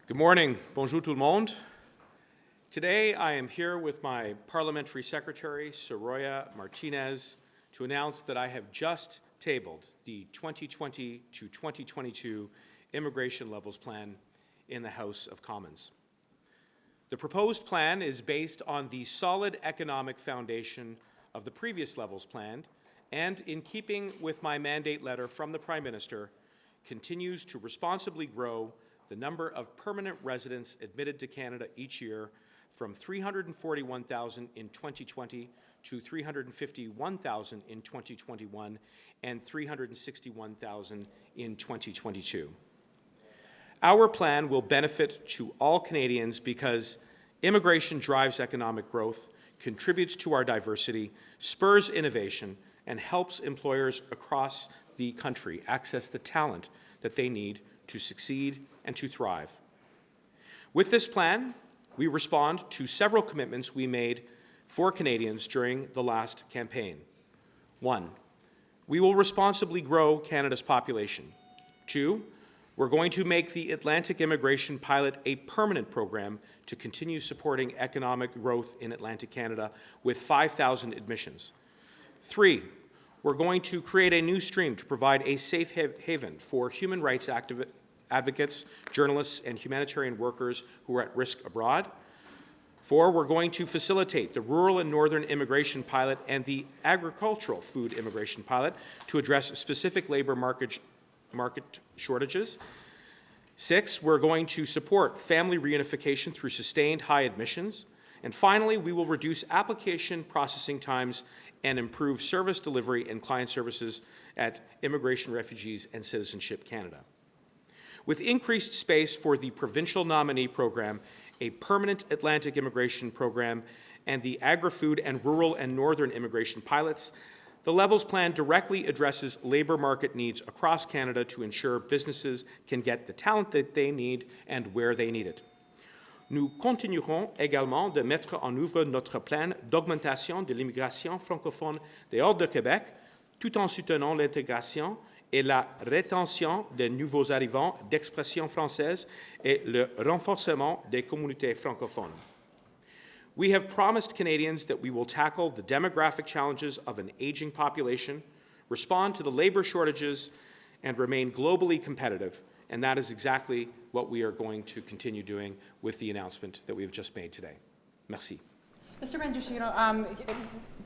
Good morning. Bonjour tout le monde. Today I am here with my Parliamentary Secretary, Soraya Martinez, to announce that I have just tabled the 2020 to 2022 Immigration Levels Plan in the House of Commons. The proposed plan is based on the solid economic foundation of the previous Levels Plan and, in keeping with my mandate letter from the Prime Minister, continues to responsibly grow the number of permanent residents admitted to Canada each year from 341,000 in 2020 to 351,000 in 2021 and 361,000 in 2022. Our plan will benefit to all Canadians because immigration drives economic growth, contributes to our diversity, spurs innovation, and helps employers across the country access the talent that they need to succeed and to thrive. With this plan, we respond to several commitments we made for Canadians during the last campaign. 1, we will responsibly grow Canada's population. 2, we're going to make the Atlantic Immigration Pilot a permanent program to continue supporting economic growth in Atlantic Canada with 5,000 admissions. 3, we're going to create a new stream to provide a safe haven for human rights advocates, journalists, and humanitarian workers who are at risk abroad. 4, we're going to facilitate the rural and northern immigration pilot and the agricultural food immigration pilot to address specific labor market shortages. 6, we're going to support family reunification through sustained high admissions. And finally, we will reduce application processing times and improve service delivery and client services at Immigration, Refugees, and Citizenship Canada. With increased space for the provincial nominee program, a permanent Atlantic immigration program, and the agri-food and rural and northern immigration pilots, the Levels Plan directly addresses labour market needs across Canada to ensure businesses can get the talent that they need and where they need it. Nous continuerons également de mettre en œuvre notre plan d'augmentation de l'immigration francophone dehors de Québec, tout en soutenant l'intégration et la rétention des nouveaux arrivants d'expression française et le renforcement des communautés francophones. We have promised Canadians that we will tackle the demographic challenges of an aging population, respond to the labour shortages, and remain globally competitive, and that is exactly what we are going to continue doing with the announcement that we have just made today. Merci. Mr. Mendicino,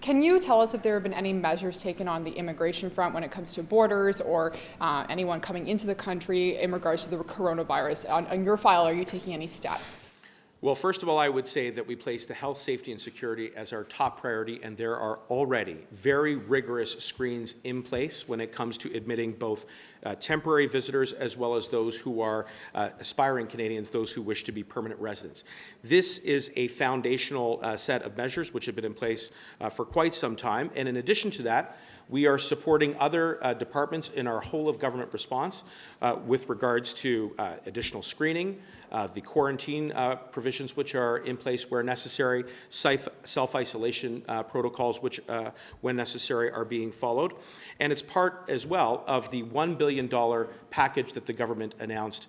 can you tell us if there have been any measures taken on the immigration front when it comes to borders or anyone coming into the country in regards to the coronavirus? On your file, are you taking any steps? Well, first of all, I would say that we place the health, safety, and security as our top priority, and there are already very rigorous screens in place when it comes to admitting both temporary visitors as well as those who are aspiring Canadians, those who wish to be permanent residents. This is a foundational set of measures which have been in place for quite some time, and in addition to that, we are supporting other departments in our whole-of-government response with regards to additional screening, the quarantine provisions which are in place where necessary, self-isolation protocols which, when necessary, are being followed. And it's part as well of the $1 billion package that the government announced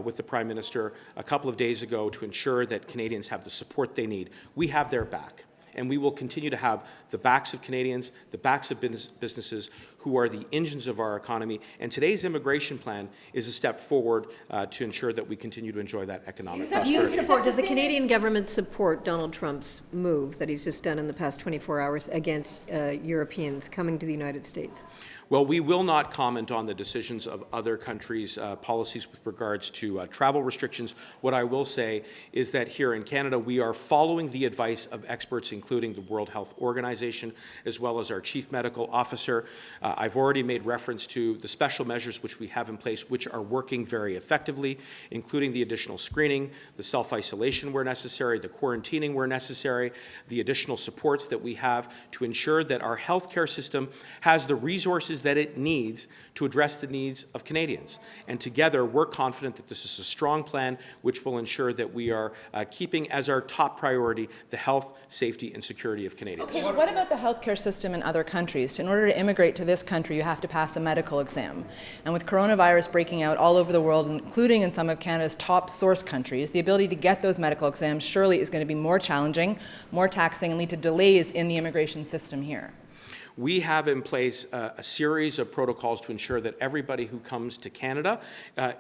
with the Prime Minister a couple of days ago to ensure that Canadians have the support they need. We have their back. And we will continue to have the backs of Canadians, the backs of businesses who are the engines of our economy. And today's immigration plan is a step forward to ensure that we continue to enjoy that economic prosperity. Does the Canadian government support Donald Trump's move that he's just done in the past 24 hours against Europeans coming to the United States? Well, we will not comment on the decisions of other countries' policies with regards to travel restrictions. What I will say is that here in Canada, we are following the advice of experts, including the World Health Organization, as well as our Chief Medical Officer. I've already made reference to the special measures which we have in place, which are working very effectively, including the additional screening, the self-isolation where necessary, the quarantining where necessary, the additional supports that we have to ensure that our healthcare system has the resources resources that it needs to address the needs of Canadians. And together, we're confident that this is a strong plan which will ensure that we are keeping as our top priority the health, safety, and security of Canadians. Okay, well, what about the healthcare system in other countries? In order to immigrate to this country, you have to pass a medical exam. And with coronavirus breaking out all over the world, including in some of Canada's top source countries, the ability to get those medical exams surely is going to be more challenging, more taxing, and lead to delays in the immigration system here. We have in place a series of protocols to ensure that everybody who comes to Canada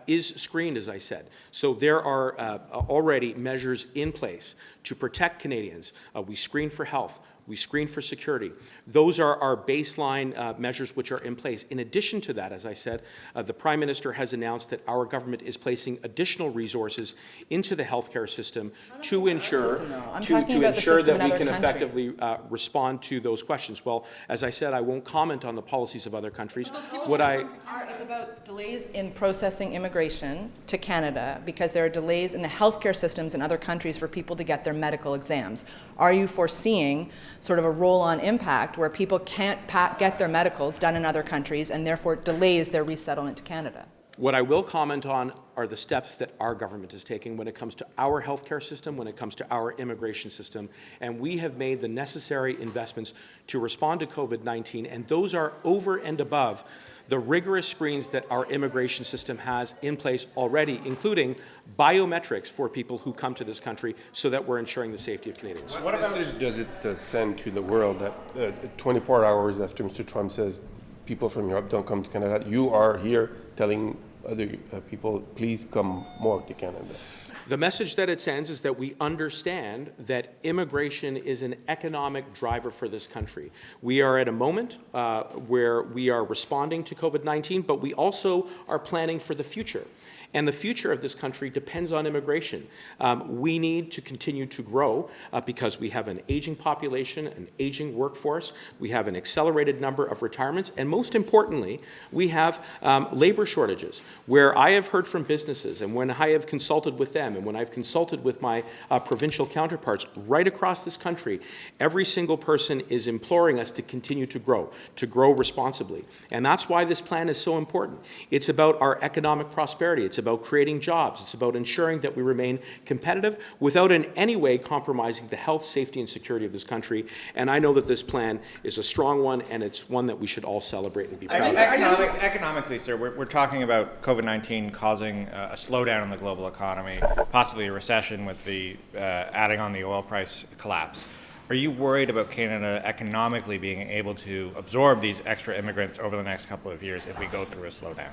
is screened, as I said. So there are already measures in place to protect Canadians. We screen for health. We screen for security. Those are our baseline measures which are in place. In addition to that, as I said, the Prime Minister has announced that our government is placing additional resources into the healthcare system to ensure that we can effectively respond to those questions. Well, as I said, I won't comment on the policies of other countries. It's about delays in processing immigration to Canada because there are delays in the healthcare systems in other countries for people to get their medical exams. Are you foreseeing sort of a roll-on impact where people can't get their medicals done in other countries and therefore delays their resettlement to Canada? What I will comment on are the steps that our government is taking when it comes to our healthcare system, when it comes to our immigration system, and we have made the necessary investments to respond to COVID-19, and those are over and above the rigorous screens that our immigration system has in place already, including biometrics for people who come to this country so that we're ensuring the safety of Canadians. What message does it send to the world that 24 hours after Mr. Trump says people from Europe don't come to Canada, you are here telling other people, please come more to Canada? The message that it sends is that we understand that immigration is an economic driver for this country. We are at a moment where we are responding to COVID-19, but we also are planning for the future. And the future of this country depends on immigration. We need to continue to grow because we have an aging population, an aging workforce, we have an accelerated number of retirements, and most importantly, we have labor shortages, where I have heard from businesses, and when I have consulted with them, and when I've consulted with my provincial counterparts right across this country, every single person is imploring us to continue to grow responsibly. And that's why this plan is so important. It's about our economic prosperity. It's about creating jobs. It's about ensuring that we remain competitive without in any way compromising the health, safety, and security of this country. And I know that this plan is a strong one, and it's one that we should all celebrate and be proud of. Economically, sir, we're talking about COVID-19 causing a slowdown in the global economy, possibly a recession with the adding on the oil price collapse. Are you worried about Canada economically being able to absorb these extra immigrants over the next couple of years if we go through a slowdown?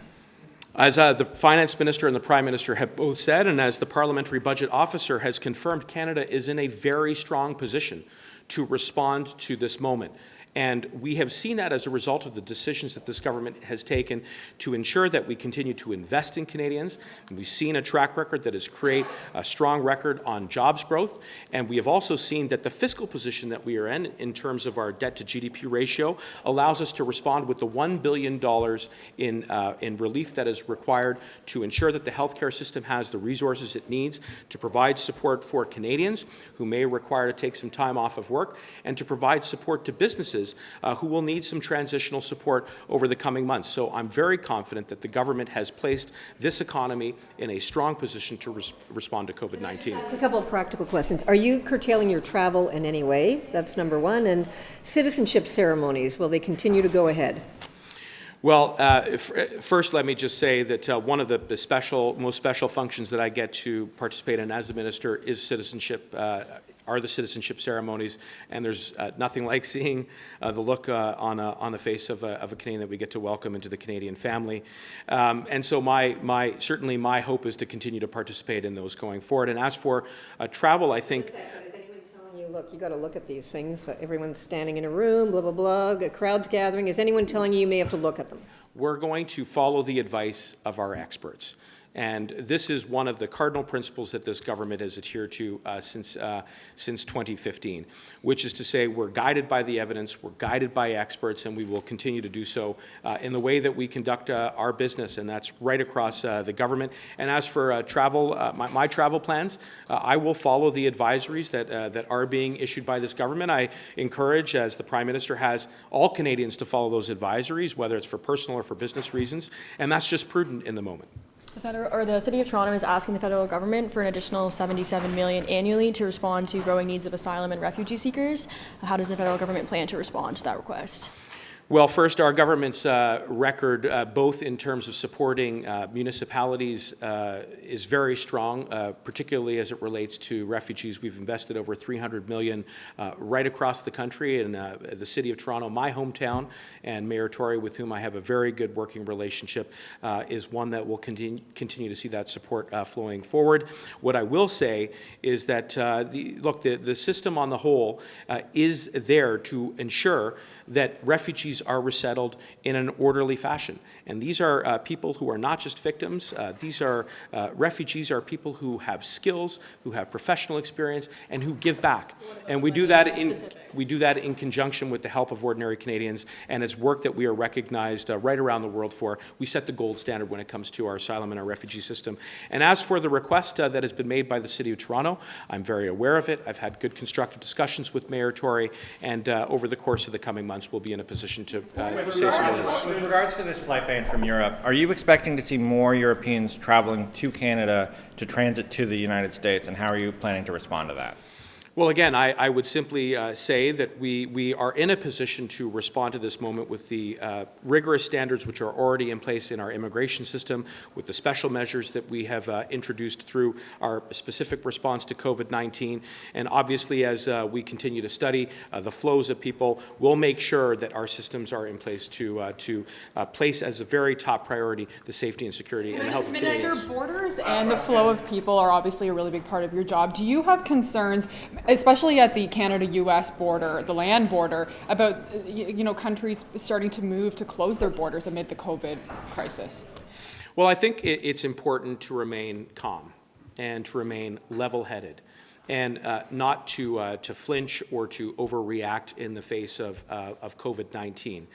As the Finance Minister and the Prime Minister have both said, and as the Parliamentary Budget Officer has confirmed, Canada is in a very strong position to respond to this moment. And we have seen that as a result of the decisions that this government has taken to ensure that we continue to invest in Canadians. And we've seen a track record that has created a strong record on jobs growth. And we have also seen that the fiscal position that we are in terms of our debt to GDP ratio, allows us to respond with the $1 billion in relief that is required to ensure that the healthcare system has the resources it needs to provide support for Canadians who may require to take some time off of work, and to provide support to businesses who will need some transitional support over the coming months. So I'm very confident that the government has placed this economy in a strong position to respond to COVID-19. A couple of practical questions. Are you curtailing your travel in any way? That's number one. And citizenship ceremonies, will they continue to go ahead? Well, first, let me just say that one of the most special functions that I get to participate in as a minister is are the citizenship ceremonies, and there's nothing like seeing the look on the face of a Canadian that we get to welcome into the Canadian family. And so certainly my hope is to continue to participate in those going forward. And as for travel, I think. Look, you got to look at these things. Everyone's standing in a room, blah, blah, blah, a crowd's gathering. Is anyone telling you you may have to look at them? We're going to follow the advice of our experts. And this is one of the cardinal principles that this government has adhered to since 2015, which is to say we're guided by the evidence, we're guided by experts, and we will continue to do so in the way that we conduct our business, and that's right across the government. And as for travel, my travel plans, I will follow the advisories that are being issued by this government. I encourage, as the Prime Minister has, all Canadians to follow those advisories, whether it's for personal or for business reasons, and that's just prudent in the moment. The City of Toronto is asking the federal government for an additional $77 million annually to respond to growing needs of asylum and refugee seekers. How does the federal government plan to respond to that request? Well, first, our government's record, both in terms of supporting municipalities, is very strong, particularly as it relates to refugees. We've invested over $300 million right across the country, and the City of Toronto, my hometown, and Mayor Tory, with whom I have a very good working relationship, is one that will continue to see that support flowing forward. What I will say is that, the system on the whole is there to ensure that refugees are resettled in an orderly fashion. And these are people who are not just victims. These are refugees are people who have skills, who have professional experience, and who give back. And we do that in conjunction with the help of ordinary Canadians, and it's work that we are recognized right around the world for. We set the gold standard when it comes to our asylum and our refugee system. And as for the request that has been made by the City of Toronto, I'm very aware of it. I've had good constructive discussions with Mayor Tory, and over the course of the coming months, we'll be in a position to say some more. With regards to this flight ban from Europe, are you expecting to see more Europeans traveling to Canada to transit to the United States, and how are you planning to respond to that? Well, again, I would simply say that we are in a position to respond to this moment with the rigorous standards which are already in place in our immigration system, with the special measures that we have introduced through our specific response to COVID-19. And obviously, as we continue to study the flows of people, we'll make sure that our systems are in place to place as a very top priority the safety and security and the health of Canadians. Minister, borders and the flow of people are obviously a really big part of your job. Do you have concerns, especially at the Canada-US border, the land border, about countries starting to move to close their borders amid the COVID crisis? Well, I think it's important to remain calm and to remain level-headed, and not to flinch or to overreact in the face of COVID-19.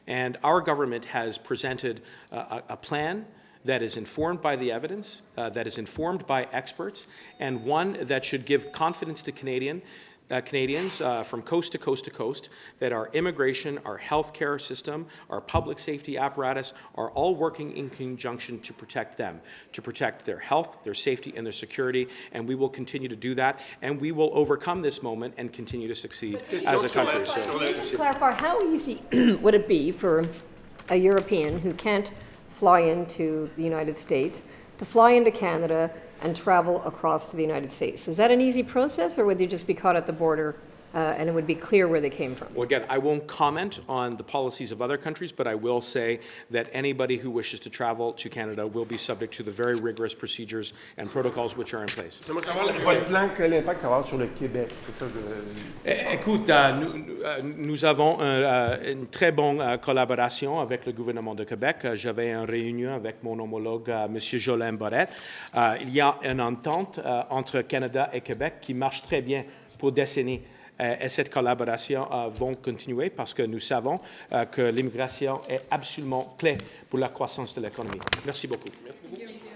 And our government has presented a plan that is informed by the evidence, that is informed by experts, and one that should give confidence to Canadians from coast to coast to coast that our immigration, our healthcare system, our public safety apparatus are all working in conjunction to protect them, to protect their health, their safety, and their security, and we will continue to do that, and we will overcome this moment and continue to succeed as a country. So, clarify, how easy would it be for a European who can't fly into the United States to fly into Canada and travel across to the United States? Is that an easy process, or would they just be caught at the border and it would be clear where they came from? Well, again, I won't comment on the policies of other countries, but I will say that anybody who wishes to travel to Canada will be subject to the very rigorous procedures and protocols which are in place. Votre plan, quel impact ça va avoir sur le Québec? C'est ça que... Écoute, nous avons une très bonne collaboration avec le gouvernement de Québec. J'avais une réunion avec mon homologue, M. Jolin Barrette. Il y a une entente entre Canada et Québec qui marche très bien pour décennies. Et cette collaboration va continuer parce que nous savons que l'immigration est absolument clé pour la croissance de l'économie. Merci beaucoup. Merci beaucoup.